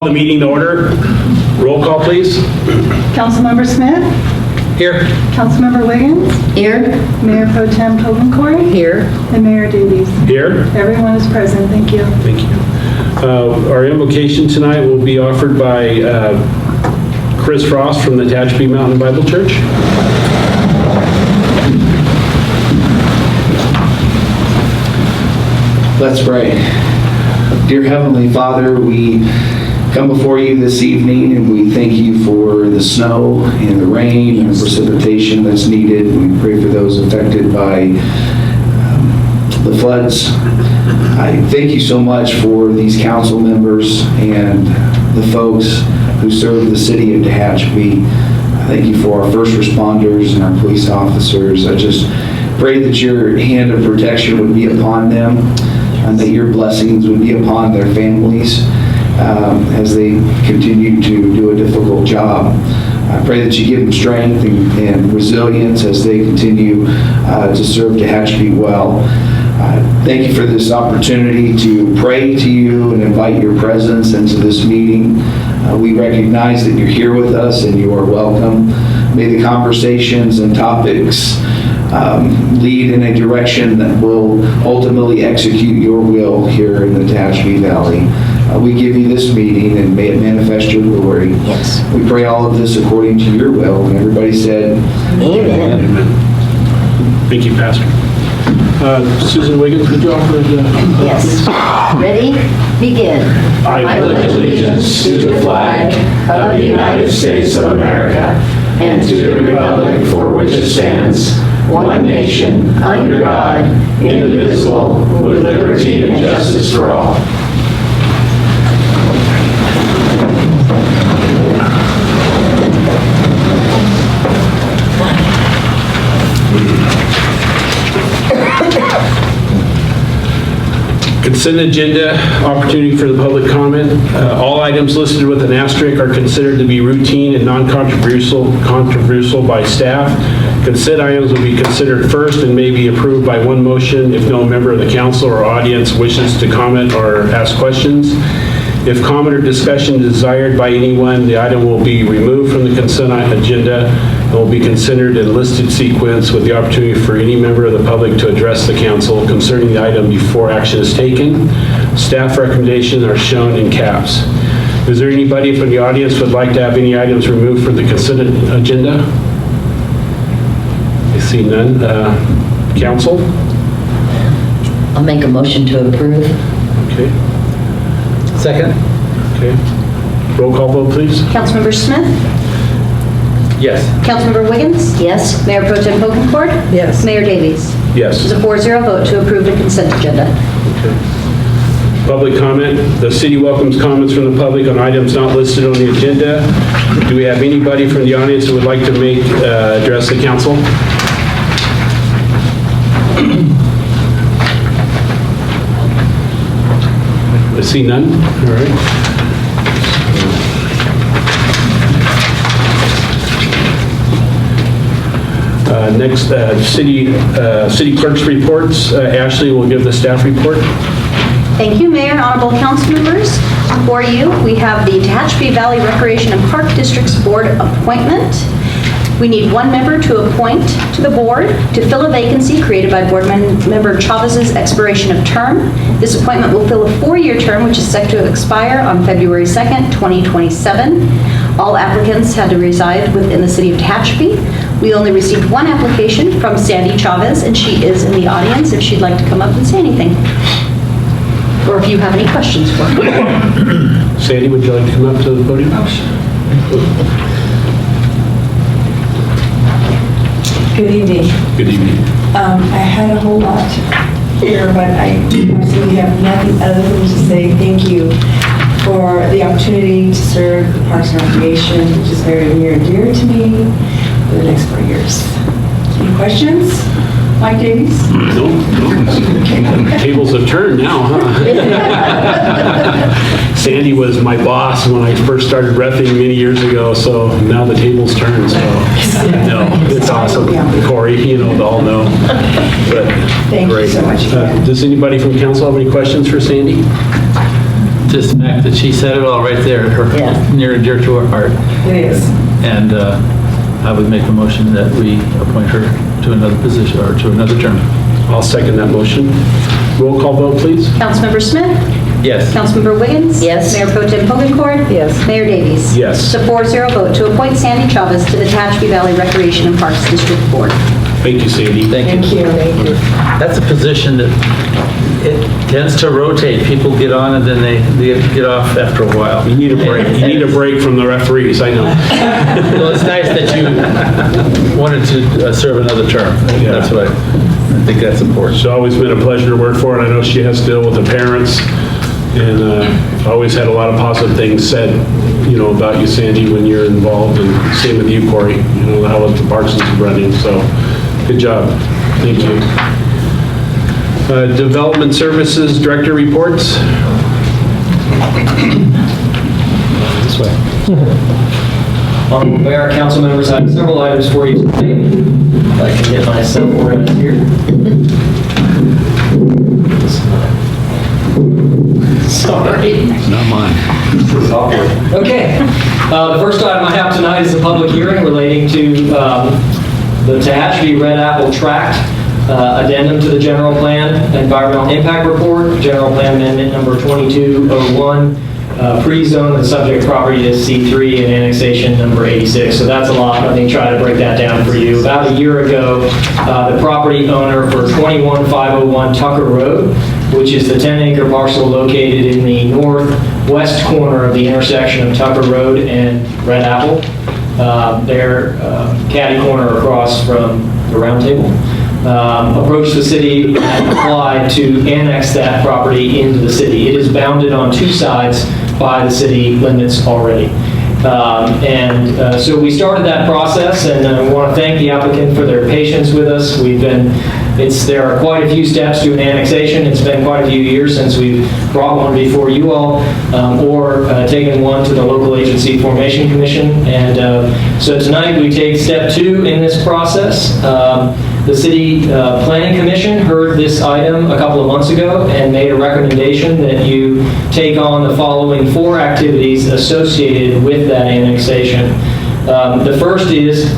The meeting to order. Roll call, please. Councilmember Smith? Here. Councilmember Wiggins? Here. Mayor Pro Tem Covencourt? Here. And Mayor Davies. Here. Everyone is present. Thank you. Thank you. Our invocation tonight will be offered by Chris Frost from the Tehachapi Mountain Bible Church. Let's pray. Dear Heavenly Father, we come before you this evening and we thank you for the snow and the rain and the precipitation that's needed. We pray for those affected by the floods. I thank you so much for these council members and the folks who serve the city of Tehachapi. I thank you for our first responders and our police officers. I just pray that your hand of protection would be upon them and that your blessings would be upon their families as they continue to do a difficult job. I pray that you give them strength and resilience as they continue to serve Tehachapi well. Thank you for this opportunity to pray to you and invite your presence into this meeting. We recognize that you're here with us and you are welcome. May the conversations and topics lead in a direction that will ultimately execute your will here in the Tehachapi Valley. We give you this meeting and may it manifest your glory. Yes. We pray all of this according to your will. And everybody said, Amen. Amen. Thank you, Pastor. Susan Wiggins, would you offer the Yes. Ready? Begin. I pledge allegiance to the flag of the United States of America and to the republic for which it stands, one nation, under God, indivisible, with liberty and justice for all. consent agenda, opportunity for the public comment. All items listed with an asterisk are considered to be routine and non-controversial by staff. Consent items will be considered first and may be approved by one motion if no member of the council or audience wishes to comment or ask questions. If comment or discussion is desired by anyone, the item will be removed from the consent agenda and will be considered in listed sequence with the opportunity for any member of the public to address the council concerning the item before action is taken. Staff recommendations are shown in caps. Is there anybody from the audience who would like to have any items removed from the consent agenda? I see none. Council? I'll make a motion to approve. Okay. Second. Okay. Roll call vote, please. Councilmember Smith? Yes. Councilmember Wiggins? Yes. Mayor Pro Tem Covencourt? Yes. Mayor Davies? Yes. It's a 4-0 vote to approve the consent agenda. Public comment. The city welcomes comments from the public on items not listed on the agenda. Do we have anybody from the audience who would like to address the council? I see none. All right. Next, city clerk's reports. Ashley will give the staff report. Thank you, Mayor and honorable council members. Before you, we have the Tehachapi Valley Recreation and Park District's board appointment. We need one member to appoint to the board to fill a vacancy created by board member Chavez's expiration of term. This appointment will fill a 4-year term, which is set to expire on February 2nd, 2027. All applicants had to reside within the city of Tehachapi. We only received one application from Sandy Chavez, and she is in the audience if she'd like to come up and say anything. Or if you have any questions for her. Sandy, would you like to come up to the podium? Good evening. Good evening. I had a whole lot here, but I absolutely have nothing other than to say thank you for the opportunity to serve the Parks and Recreation, which is very near and dear to me, for the next 4 years. Any questions? Mike Davies? No. Tables have turned now, huh? Sandy was my boss when I first started reffing many years ago, so now the tables turn, so no, it's awesome. Corey, you know, they all know. But Thank you great. so much again. Does anybody from council have any questions for Sandy? just the fact that she said it all right there, Yeah. near and dear to her heart. It is. And I would make a motion that we appoint her to another position, or to another term. I'll second that motion. Roll call vote, please. Councilmember Smith? Yes. Councilmember Wiggins? Yes. Mayor Pro Tem Hogencourt? Yes. Mayor Davies? Yes. It's a 4-0 vote to appoint Sandy Chavez to the Tehachapi Valley Recreation and Parks District Board. Thank you, Sandy. Thank Thank you. you. Thank you. That's a position that it tends to rotate. People get on and then they get off after a while. You need a break. You need a break from the referees, I know. Well, it's nice that you wanted to serve another term. Yeah. That's what I think that's important. It's always been a pleasure to work for her. I know she has to deal with the parents, and always had a lot of positive things said, about you, Sandy, when you're involved, and same with you, Corey, how the Parsons is running, so good job. Thank you. Development Services Director reports. This way. Honorable Mayor, council members, I have several items for you today. If I can get myself organized here. Sorry. Not mine. This is awkward. Okay. The first item I have tonight is a public hearing relating to the Tehachapi Red Apple Tract addendum to the general plan environmental impact report, general plan amendment number 2201. Pre-zone the subject property to C3 and annexation number 86. So that's a lot. Let me try to break that down for you. About a year ago, the property owner for 21501 Tucker Road, which is the 10-acre parcel located in the northwest corner of the intersection of Tucker Road and Red Apple, they're catty corner across from the Round Table, approached the city and applied to annex that property into the city. It is bounded on two sides by the city limits already. So we started that process, and I want to thank the applicant for their patience with us. There are quite a few steps to an annexation. It's been quite a few years since we've brought one before you all, or taken one to the local agency formation commission. And so tonight we take step 2 in this process. The City Planning Commission heard this item a couple of months ago and made a recommendation that you take on the following 4 activities associated with that annexation. The first is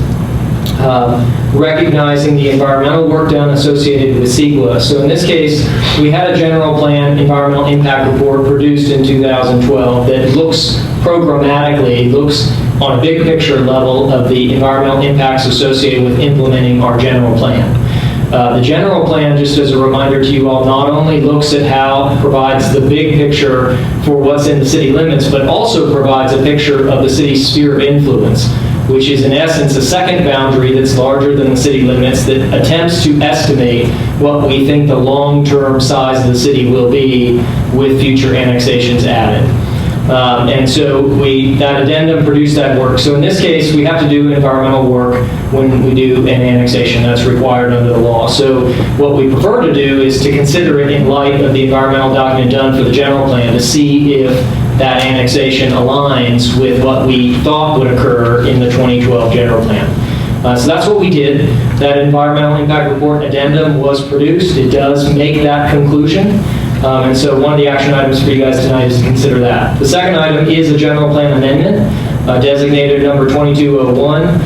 recognizing the environmental work done associated with CEQA. So in this case, we had a general plan environmental impact report produced in 2012 that looks programmatically, looks on a big picture level of the environmental impacts associated with implementing our general plan. The general plan, just as a reminder to you all, not only looks at how it provides the big picture for what's in the city limits, but also provides a picture of the city's sphere of influence, which is in essence a second boundary that's larger than the city limits that attempts to estimate what we think the long-term size of the city will be with future annexations added. And so that addendum produced that work. So in this case, we have to do environmental work when we do an annexation. That's required under the law. So what we prefer to do is to consider it in light of the environmental document done for the general plan to see if that annexation aligns with what we thought would occur in the 2012 general plan. So that's what we did. That environmental impact report addendum was produced. It does make that conclusion. And so one of the action items for you guys tonight is to consider that. The second item is a general plan amendment, designated number 2201.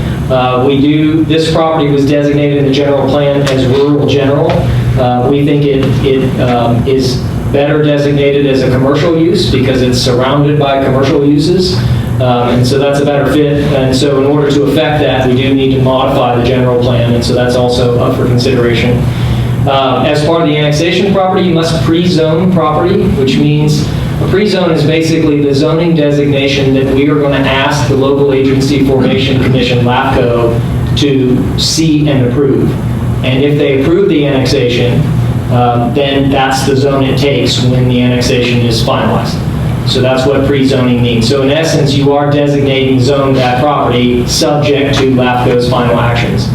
This property was designated in the general plan as rural general. We think it is better designated as a commercial use because it's surrounded by commercial uses. And so that's a better fit. And so in order to affect that, we do need to modify the general plan. And so that's also up for consideration. As part of the annexation property, you must pre-zone property, which means a pre-zone is basically the zoning designation that we are going to ask the local agency formation commission, LAFCO, to see and approve. And if they approve the annexation, then that's the zone it takes when the annexation is finalized. So that's what pre-zoning means. So in essence, you are designating zone that property subject to LAFCO's final actions.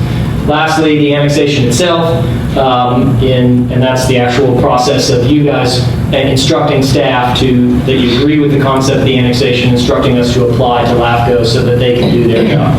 Lastly, the annexation itself, and that's the actual process of you guys instructing staff that you agree with the concept of the annexation, instructing us to apply to LAFCO so that they can do their job.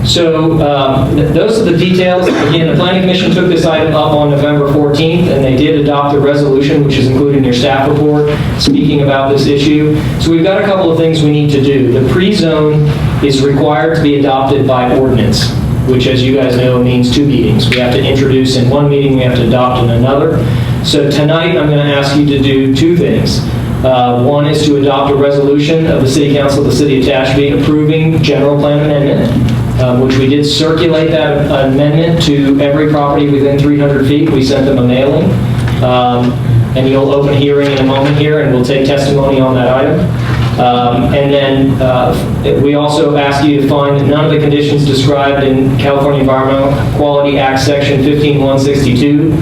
So those are the details. Again, the Planning Commission took this item up on November 14th, and they did adopt a resolution, which is included in your staff report, speaking about this issue. So we've got a couple of things we need to do. The pre-zone is required to be adopted by ordinance, which, as you guys know, means 2 meetings. We have to introduce in 1 meeting, we have to adopt in another. So tonight, I'm going to ask you to do 2 things. One is to adopt a resolution of the City Council of the City of Tehachapi approving general plan amendment, which we did circulate that amendment to every property within 300 feet. We sent them a mailing. And you'll open a hearing in a moment here, and we'll take testimony on that item. And then we also ask you to find that none of the conditions described in California Environmental Quality Act Section 15162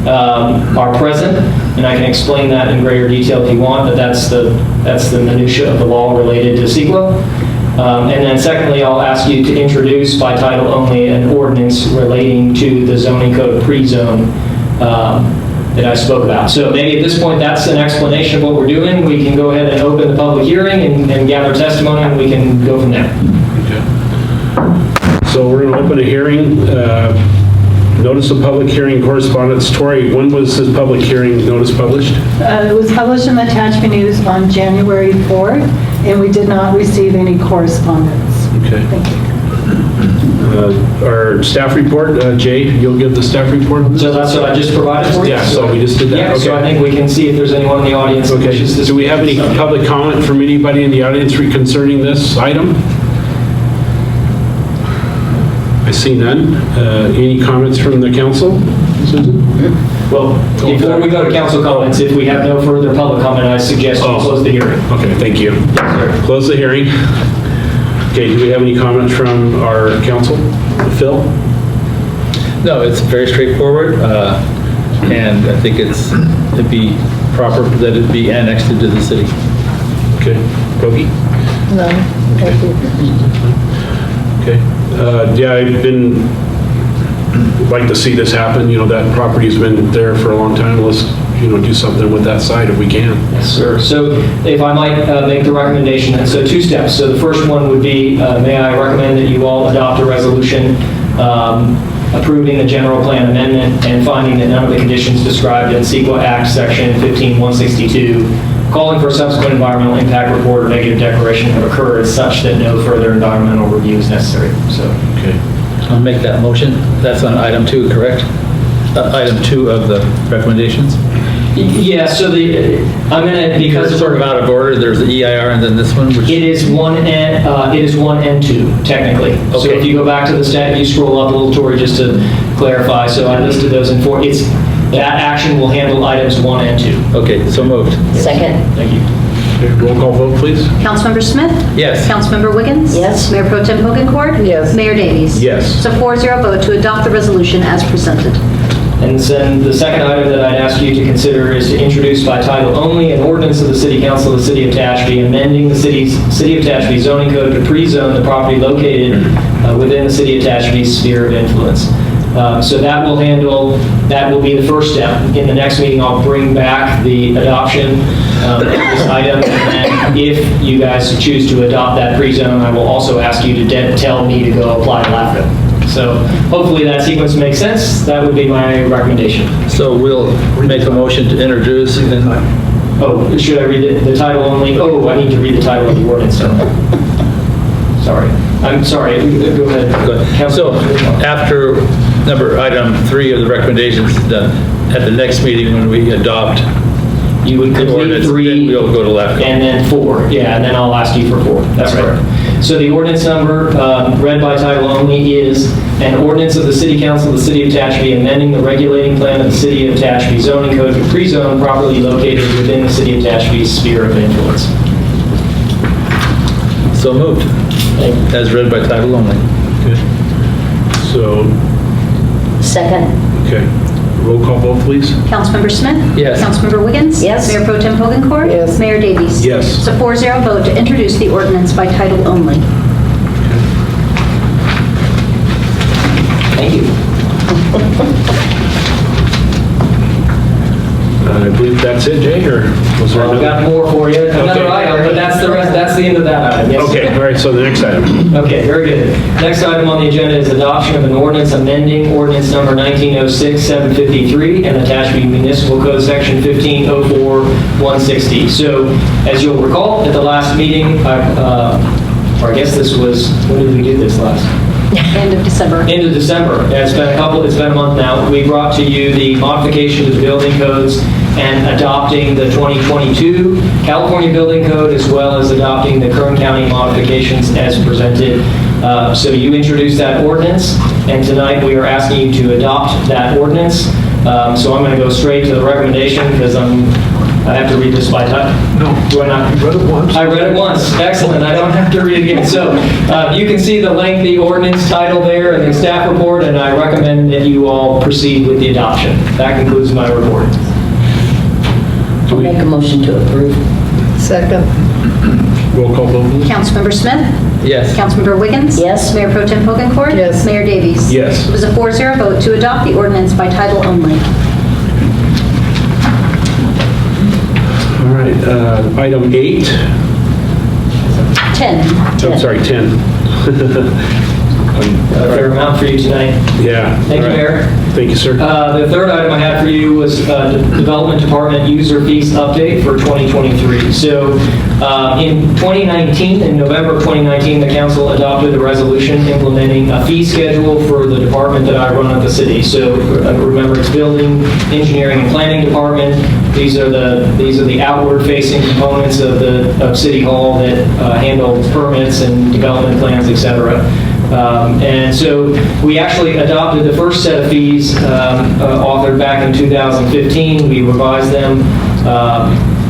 are present, and I can explain that in greater detail if you want, but that's the minutia of the law related to CEQA. And then secondly, I'll ask you to introduce by title only an ordinance relating to the zoning code pre-zone that I spoke about. So maybe at this point, that's an explanation of what we're doing. We can go ahead and open the public hearing and gather testimony, and we can go from there. Okay. So we're going to open a hearing. Notice of public hearing correspondence. Tori, when was this public hearing notice published? It was published in the Tehachapi News on January 4th, and we did not receive any correspondence. Okay. Thank you. Our staff report, Jay, you'll give the staff report on this? So that's what I just provided for you? Yeah, so we just did that? Yeah, Okay. so I think we can see if there's anyone in the audience. that Okay. wishes to Do we have any speak. public comment from anybody in the audience concerning this item? I see none. Any comments from the council? Susan? Well, before we go to council comments, if we have no further public comment, I suggest you close the hearing. Okay, thank you. Yes, sir. Close the hearing. Okay, do we have any comments from our council? Phil? No, it's very straightforward, and I think it'd be proper that it be annexed into the city. Okay. Kogi? No, thank you. Okay. Yeah, like to see this happen. You know, that property's been there for a long time. Let's, do something with that site if we can. Yes, sir. So if I might make the recommendation, so 2 steps. So the first one would be, may I recommend that you all adopt a resolution approving the general plan amendment and finding that none of the conditions described in CEQA Act Section 15162 calling for a subsequent environmental impact report or negative declaration have occurred such that no further environmental review is necessary. So, Okay. I'll make that motion. That's on item 2, correct? Item 2 of the recommendations? yeah, so I'm going to, because It's sort of out of order. There's the EIR and then this one, which... it is 1 and 2, technically. So Okay. if you go back to the stat, you scroll up a little, Tori, just to clarify. So I listed those in 4. That action will handle items 1 and 2. Okay, so moved. Second? Thank you. Okay, roll call vote, please. Councilmember Smith? Yes. Councilmember Wiggins? Yes. Mayor Pro Tem Hogankort? Yes. Mayor Davies? Yes. So 4-0 vote to adopt the resolution as presented. And then the second item that I'd ask you to consider is to introduce by title only an ordinance of the City Council of the City of Tehachapi amending the City of Tehachapi zoning code to pre-zone the property located within the City of Tehachapi's sphere of influence. So that will be the first step. In the next meeting, I'll bring back the adoption of this item. And if you guys choose to adopt that pre-zone, I will also ask you to tell me to go apply to LAFCO. So hopefully that sequence makes sense. That would be my recommendation. So we'll make a motion to introduce and... Oh, should I read the title only? Oh, I need to read the title of the ordinance. Sorry. I'm sorry. Go ahead. So after item 3 of the recommendations is done, at the next meeting when we adopt You would the complete ordinance, 3. then we'll go to LAFCO. And then 4, yeah, and then I'll ask you for 4. That's right. So the ordinance number, read by title only, is an ordinance of the City Council of the City of Tehachapi amending the regulating plan of the City of Tehachapi zoning code to pre-zone properly located within the City of Tehachapi's sphere of influence. So moved, as read by title only. Okay. So, Second? okay. Roll call vote, please. Councilmember Smith? Yes. Councilmember Wiggins? Yes. Mayor Pro Tem Hogankort? Yes. Mayor Davies? Yes. So 4-0 vote to introduce the ordinance by title only. Thank you. I believe that's it, Jay, or was there Well, I've another? got more for you. Another Okay. item, but that's the end of that item. Yes. Okay, all right, so the next item. Okay, very good. Next item on the agenda is adoption of an ordinance amending ordinance number 1906-753 and Tehachapi Municipal Code Section 1504-160. So, as you'll recall, at the last meeting, or I guess this was, when did we do this last? End of December. End of December. It's been a month now. We brought to you the modification to the building codes and adopting the 2022 California Building Code, as well as adopting the Kern County modifications as presented. So you introduced that ordinance, and tonight we are asking you to adopt that ordinance. So I'm going to go straight to the recommendation because I have to read this by title. No. Do I not? You read it once. I read it once. Excellent. I don't have to read it again. So you can see the lengthy ordinance title there in the staff report, and I recommend that you all proceed with the adoption. That concludes my report. I'll make a motion to approve. Second. Roll call vote, please. Councilmember Smith? Yes. Councilmember Wiggins? Yes. Mayor Pro Tem Hogancourt? Yes. Mayor Davies? Yes. It was a 4-0 vote to adopt the ordinance by title only. All right, item 8. 10. I'm sorry, 10. A fair amount for you tonight. Yeah. Thank you, all right. Mayor. Thank you, sir. The third item I had for you was Development Department user fees update for 2023. So in 2019, in November of 2019, the council adopted a resolution implementing a fee schedule for the department that I run at the city. So remember, it's Building, Engineering, and Planning Department. These are the outward-facing components of City Hall that handle permits and development plans, etc. And so we actually adopted the first set of fees authored back in 2015. We revised them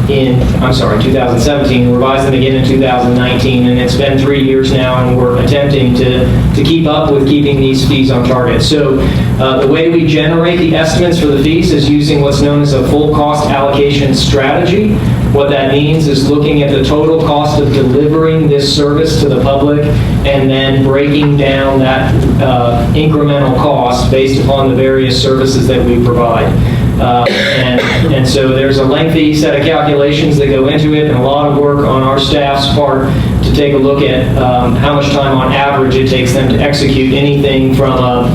2017, revised them again in 2019, and it's been 3 years now, and we're attempting to keep up with keeping these fees on target. So the way we generate the estimates for the fees is using what's known as a full cost allocation strategy. What that means is looking at the total cost of delivering this service to the public and then breaking down that incremental cost based upon the various services that we provide. And so there's a lengthy set of calculations that go into it and a lot of work on our staff's part to take a look at how much time on average it takes them to execute anything from a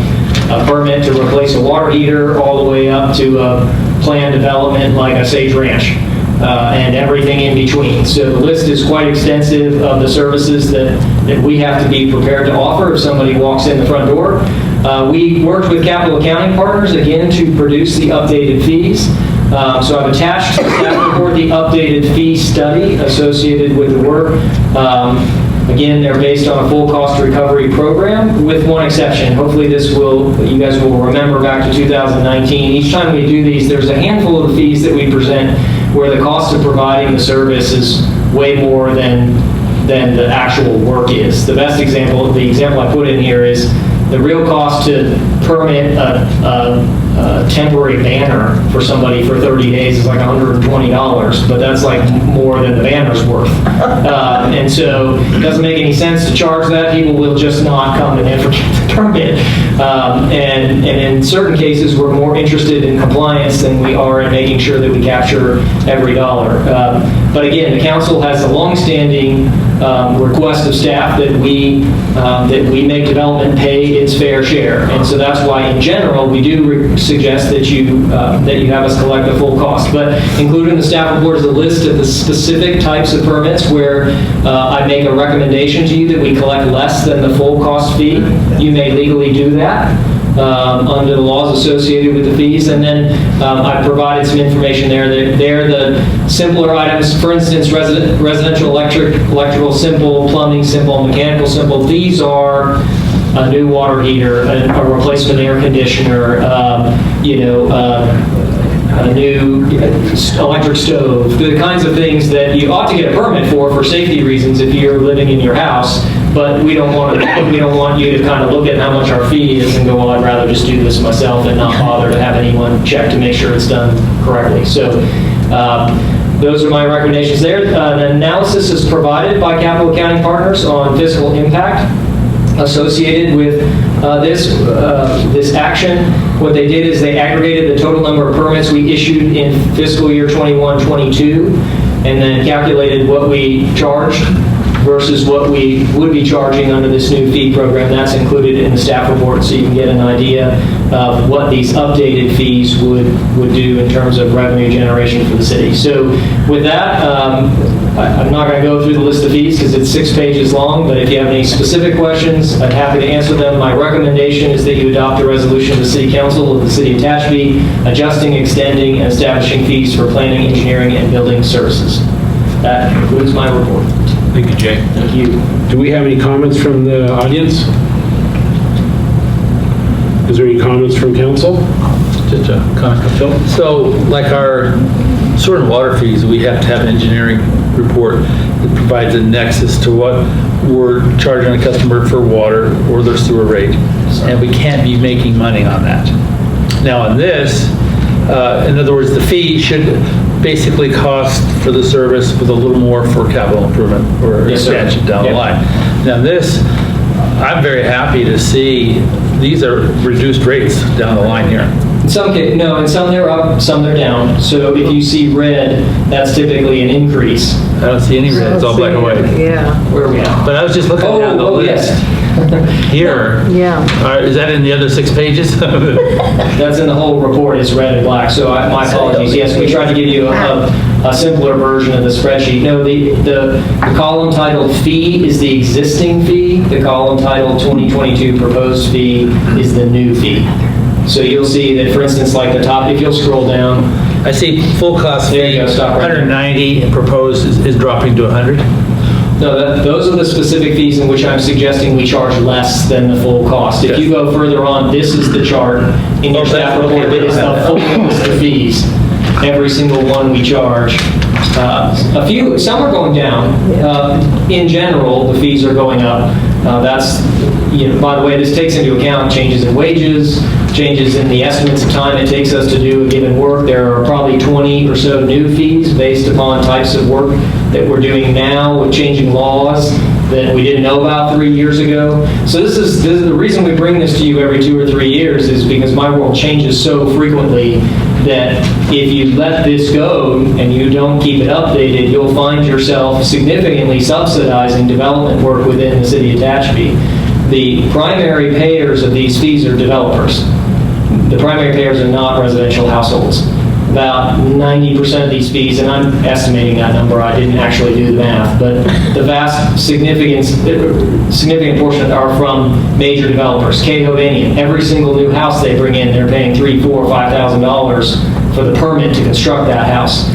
permit to replace a water heater all the way up to a planned development like a Sage Ranch. And everything in between. So the list is quite extensive of the services that we have to be prepared to offer if somebody walks in the front door. We worked with capital accounting partners, again, to produce the updated fees. So I've attached to the staff report the updated fee study associated with the work. Again, they're based on a full cost recovery program with one exception. Hopefully you guys will remember back to 2019. Each time we do these, there's a handful of fees that we present where the cost of providing the service is way more than the actual work is. The example I put in here is the real cost to permit a temporary banner for somebody for 30 days is like $120, but that's like more than the banner's worth. And so it doesn't make any sense to charge that. People will just not come and ever get the permit. And in certain cases, we're more interested in compliance than we are in making sure that we capture every dollar. But again, the council has a longstanding request of staff that we make development pay its fair share, and so that's why, in general, we do suggest that you have us collect the full cost. But included in the staff report is a list of the specific types of permits where I make a recommendation to you that we collect less than the full cost fee. You may legally do that under the laws associated with the fees, and then I provided some information there. They're the simpler items. For instance, residential electrical simple, plumbing simple, mechanical simple. These are a new water heater, a replacement air conditioner, a new electric stove, the kinds of things that you ought to get a permit for safety reasons if you're living in your house. But we don't want you to kind of look at how much our fee is and go, well, I'd rather just do this myself and not bother to have anyone check to make sure it's done correctly. So those are my recommendations there. An analysis is provided by capital accounting partners on fiscal impact associated with this action. What they did is they aggregated the total number of permits we issued in fiscal year 21-22 and then calculated what we charged versus what we would be charging under this new fee program. That's included in the staff report, so you can get an idea of what these updated fees would do in terms of revenue generation for the city. So with that, I'm not going to go through the list of fees because it's 6 pages long, but if you have any specific questions, I'm happy to answer them. My recommendation is that you adopt a resolution of the City Council of the City of Tehachapi adjusting, extending, and establishing fees for planning, engineering, and building services. That concludes my report. Thank you, Jay. Thank you. Do we have any comments from the audience? Is there any comments from council? Just a comment, Phil. So like our sewer and water fees, we have to have an engineering report that provides a nexus to what we're charging a customer for water or their sewer rate. And we can't be making money on that. Now on this, in other words, the fee should basically cost for the service with a little more for capital improvement or Yes, sir. expansion down the Yep. line. Now this, I'm very happy to see these are reduced rates down the line here. In some cases, no, in some they're up, some they're down. So if you see red, that's typically an increase. I don't see any red, it's all black and white. Yeah, Where are we at? But I was just looking down the Oh, list yes. here. yeah. Is that in the other 6 pages? That's in the whole report, it's red and black, so my apologies. Yes, we tried to give you a simpler version of the spreadsheet. No, the column titled fee is the existing fee. The column titled 2022 proposed fee is the new fee. So you'll see that, for instance, like the top, if you'll scroll down, I see full cost There fee, you go, stop right there. 190, and proposed is dropping to 100. no, those are the specific fees in which I'm suggesting we charge less than the full cost. If you go further on, this is the chart in your Oh, staff that's report okay. that is the full list of fees. Every single one we charge. Some are going down. In general, the fees are going up. By the way, this takes into account changes in wages, changes in the estimates of time it takes us to do a given work. There are probably 20 or so new fees based upon types of work that we're doing now with changing laws that we didn't know about 3 years ago. So this is the reason we bring this to you every 2 or 3 years is because my world changes so frequently that if you let this go and you don't keep it updated, you'll find yourself significantly subsidizing development work within the city of Tehachapi. The primary payers of these fees are developers. The primary payers are not residential households. About 90% of these fees, and I'm estimating that number, I didn't actually do the math, but the vast significant portion are from major developers. Hovanian, every single new house they bring in, they're paying $3,000, $4,000, $5,000 for the permit to construct that house.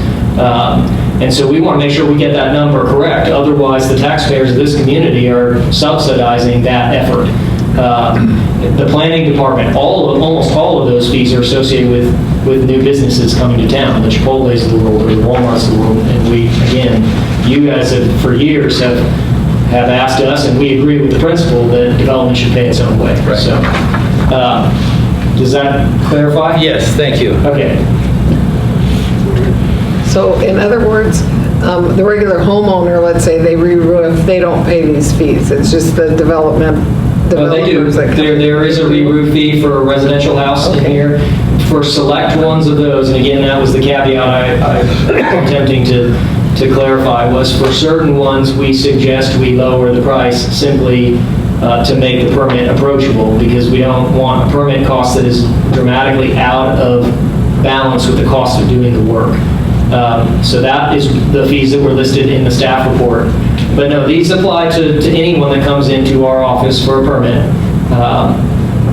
And so we want to make sure we get that number correct. Otherwise, the taxpayers of this community are subsidizing that effort. The planning department, almost all of those fees are associated with new businesses coming to town, the Chipotle's of the world or the Walmart's of the world. And we, again, you guys have, for years, have asked us, and we agree with the principle that development should pay its own way. Right. So, does that clarify? Yes, thank you. Okay. So in other words, the regular homeowner, let's say they re-roof, they don't pay these fees. It's just the developers They do. that come. There is a re-roof fee for a residential house in here. For select ones of those, and again, that was the caveat I'm attempting to clarify, was for certain ones, we suggest we lower the price simply to make the permit approachable, because we don't want a permit cost that is dramatically out of balance with the cost of doing the work. So that is the fees that were listed in the staff report. But no, these apply to anyone that comes into our office for a permit.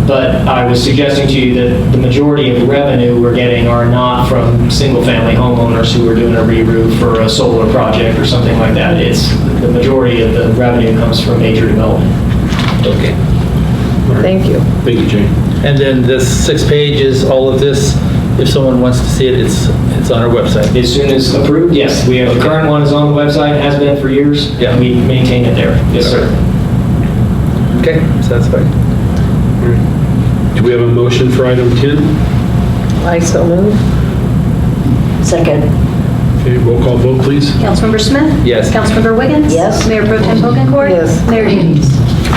But I was suggesting to you that the majority of the revenue we're getting are not from single-family homeowners who are doing a re-roof for a solar project or something like that. It's the majority of the revenue comes from major development. Okay. Thank you. Thank you, Jay. And then this 6 pages, all of this, if someone wants to see it, it's on our website. As soon as approved, yes. We have the current one is on the website, has been for years. Yeah. And we maintain it there. Yes, sir. Okay, satisfied. Do we have a motion for item 10? I so move. Second. Okay, roll call vote, please. Councilmember Smith? Yes. Councilmember Wiggins? Yes. Mayor Pro Tem Bokencourt? Yes. Mayor Denines?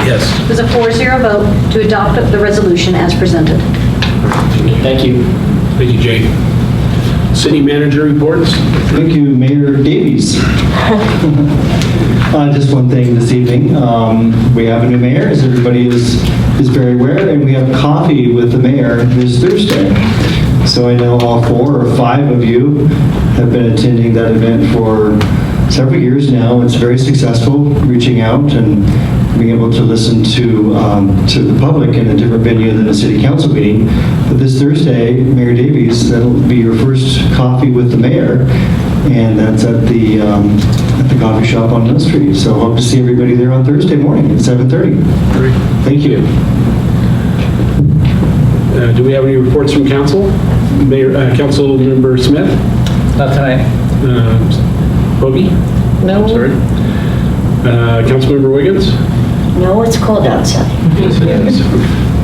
Yes. It was a 4-0 vote to adopt the resolution as presented. Thank you. Thank you, Jay. City manager reports. Thank you, Mayor Davies. Just one thing this evening. We have a new mayor, as everybody is very aware, and we have coffee with the mayor this Thursday. So I know all 4 or 5 of you have been attending that event for several years now. It's very successful, reaching out and being able to listen to the public in a different venue than a city council meeting. But this Thursday, Mayor Davies, that'll be your first coffee with the mayor, and that's at the coffee shop on Mill Street. So hope to see everybody there on Thursday morning at 7:30. Great. Thank you. Do we have any reports from council? Mayor, Council Member Smith? Not tonight. Bogey? No. Sorry. Councilmember Wiggins? No, it's cold outside.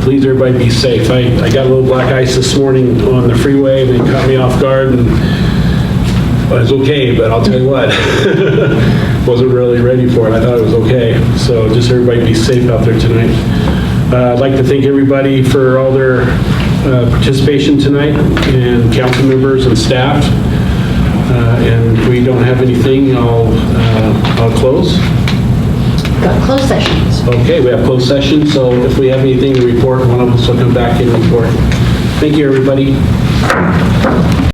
Please, everybody be safe. I got a little black ice this morning on the freeway, and it caught me off guard, and I was okay, but I'll tell you what, wasn't really ready for it. I thought it was okay. So just everybody be safe out there tonight. I'd like to thank everybody for all their participation tonight, and council members and staff. And if we don't have anything, I'll close. Got closed sessions. Okay, we have closed session, so if we have anything to report, one of us will come back and report. Thank you, everybody.